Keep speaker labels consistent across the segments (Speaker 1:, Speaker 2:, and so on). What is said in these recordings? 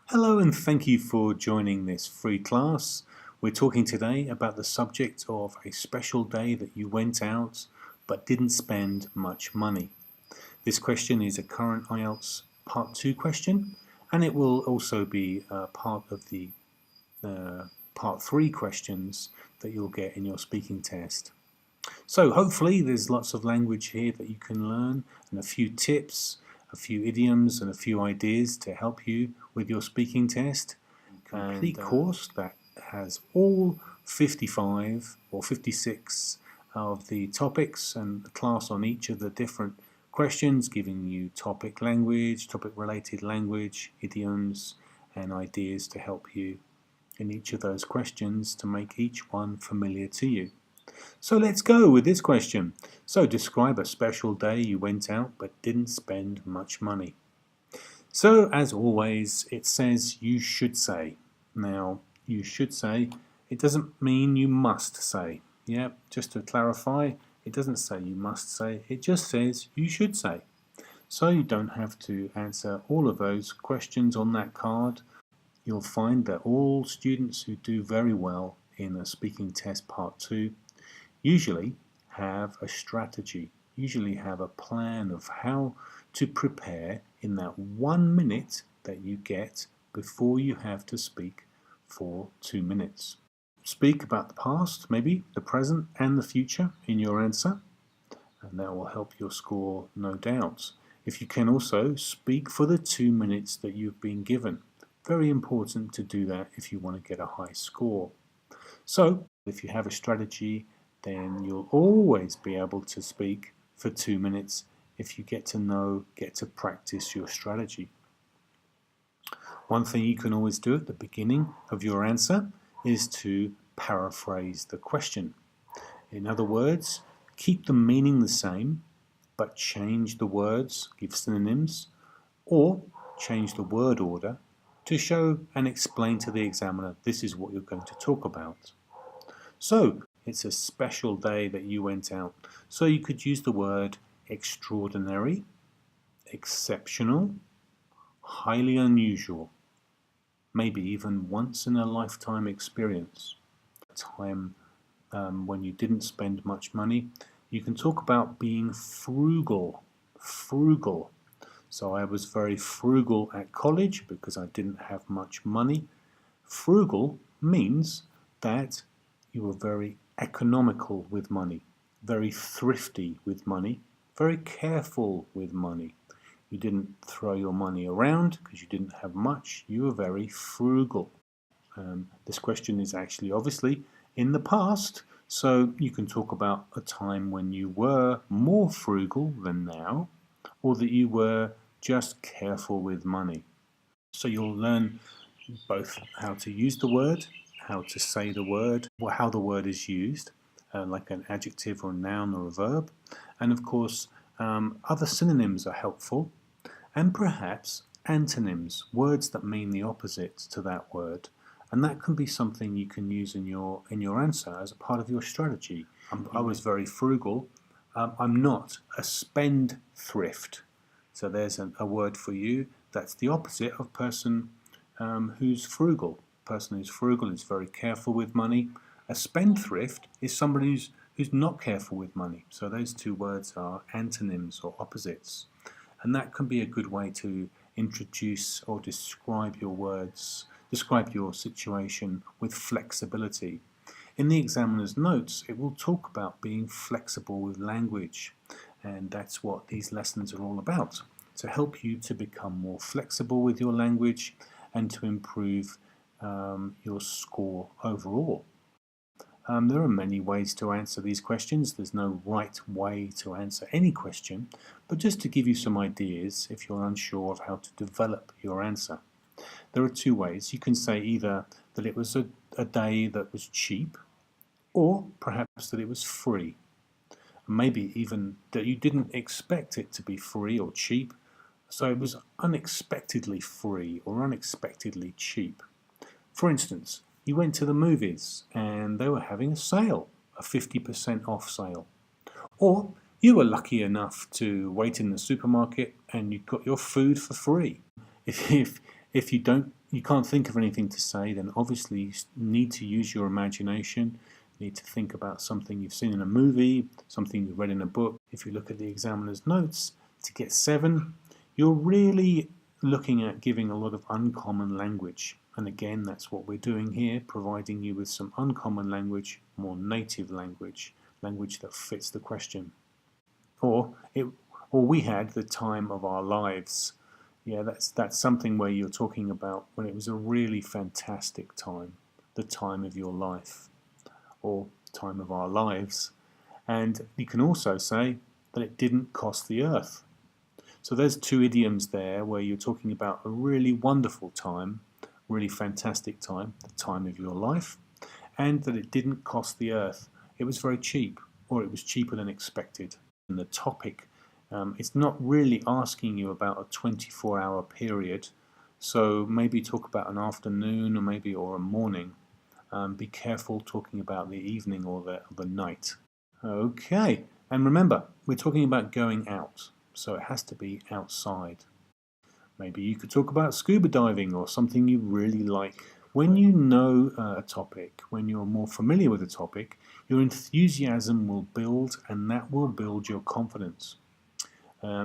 Speaker 1: Hello and thank you for joining this free class. We're talking today about the subject of a special day that you went out but didn't spend much money. This question is a current IELTS Part 2 question, and it will also be part of the Part 3 questions that you'll get in your speaking test. So hopefully there's lots of language here that you can learn and a few tips, a few idioms and a few ideas to help you with your speaking test. A complete course that has all 55 or 56 of the topics and the class on each of the different questions, giving you topic language, topic related language, idioms and ideas to help you in each of those questions to make each one familiar to you. So let's go with this question. So describe a special day you went out but didn't spend much money. So as always, it says you should say. Now, you should say, it doesn't mean you must say. Yeah, just to clarify, it doesn't say you must say, it just says you should say. So you don't have to answer all of those questions on that card. You'll find that all students who do very well in a speaking test part 2 usually have a strategy, usually have a plan of how to prepare in that 1 minute that you get before you have to speak for 2 minutes. Speak about the past, maybe the present and the future in your answer, and that will help your score, no doubt. If you can also speak for the 2 minutes that you've been given. Very important to do that if you want to get a high score. So if you have a strategy, then you'll always be able to speak for 2 minutes if you get to practice your strategy. One thing you can always do at the beginning of your answer is to paraphrase the question. In other words, keep the meaning the same, but change the words, give synonyms, or change the word order to show and explain to the examiner this is what you're going to talk about. So, it's a special day that you went out. So you could use the word extraordinary, exceptional, highly unusual, maybe even once in a lifetime experience. A time when you didn't spend much money. You can talk about being frugal. Frugal. So I was very frugal at college because I didn't have much money. Frugal means that you were very economical with money, very thrifty with money, very careful with money. You didn't throw your money around because you didn't have much. You were very frugal. This question is actually obviously in the past, so you can talk about a time when you were more frugal than now, or that you were just careful with money. So you'll learn both how to use the word, how to say the word, or how the word is used, like an adjective or a noun or a verb. And of course, other synonyms are helpful, and perhaps antonyms, words that mean the opposite to that word. And that can be something you can use in your answer as a part of your strategy. I was very frugal. I'm not a spendthrift. So there's a word for you that's the opposite of person who's frugal. A person who's frugal is very careful with money. A spendthrift is somebody who's not careful with money. So those two words are antonyms or opposites. And that can be a good way to introduce or describe your words, describe your situation with flexibility. In the examiner's notes, it will talk about being flexible with language, and that's what these lessons are all about, to help you to become more flexible with your language and to improve your score overall. There are many ways to answer these questions. There's no right way to answer any question, but just to give you some ideas if you're unsure of how to develop your answer. There are two ways. You can say either that it was a day that was cheap, or perhaps that it was free. Maybe even that you didn't expect it to be free or cheap, so it was unexpectedly free or unexpectedly cheap. For instance, you went to the movies and they were having a sale, a 50% off sale. Or you were lucky enough to wait in the supermarket and you got your food for free. If If you can't think of anything to say, then obviously you need to use your imagination. You need to think about something you've seen in a movie, something you've read in a book. If you look at the examiner's notes, to get 7, you're really looking at giving a lot of uncommon language. And again, that's what we're doing here, providing you with some uncommon language, more native language, language that fits the question. Or we had the time of our lives. Yeah, that's something where you're talking about when it was a really fantastic time, the time of your life, or time of our lives. And you can also say that it didn't cost the earth. So there's 2 idioms there where you're talking about a really wonderful time, really fantastic time, the time of your life, and that it didn't cost the earth. It was very cheap, or it was cheaper than expected. And the topic, it's not really asking you about a 24-hour period, so maybe talk about an afternoon or a morning. Be careful talking about the evening or the night. Okay, and remember, we're talking about going out, so it has to be outside. Maybe you could talk about scuba diving or something you really like. When you know a topic, when you're more familiar with a topic, your enthusiasm will build, and that will build your confidence.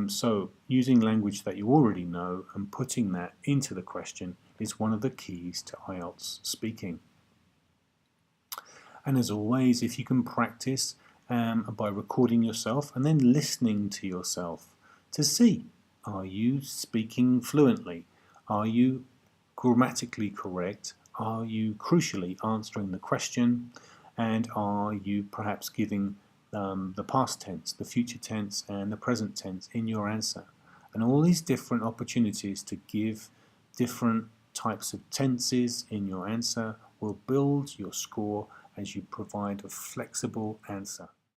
Speaker 1: So using language that you already know and putting that into the question is one of the keys to IELTS speaking. And as always, if you can practice by recording yourself and then listening to yourself to see, are you speaking fluently? Are you grammatically correct? Are you crucially answering the question? And are you perhaps giving the past tense, the future tense and the present tense in your answer? And all these different opportunities to give different types of tenses in your answer will build your score as you provide a flexible answer.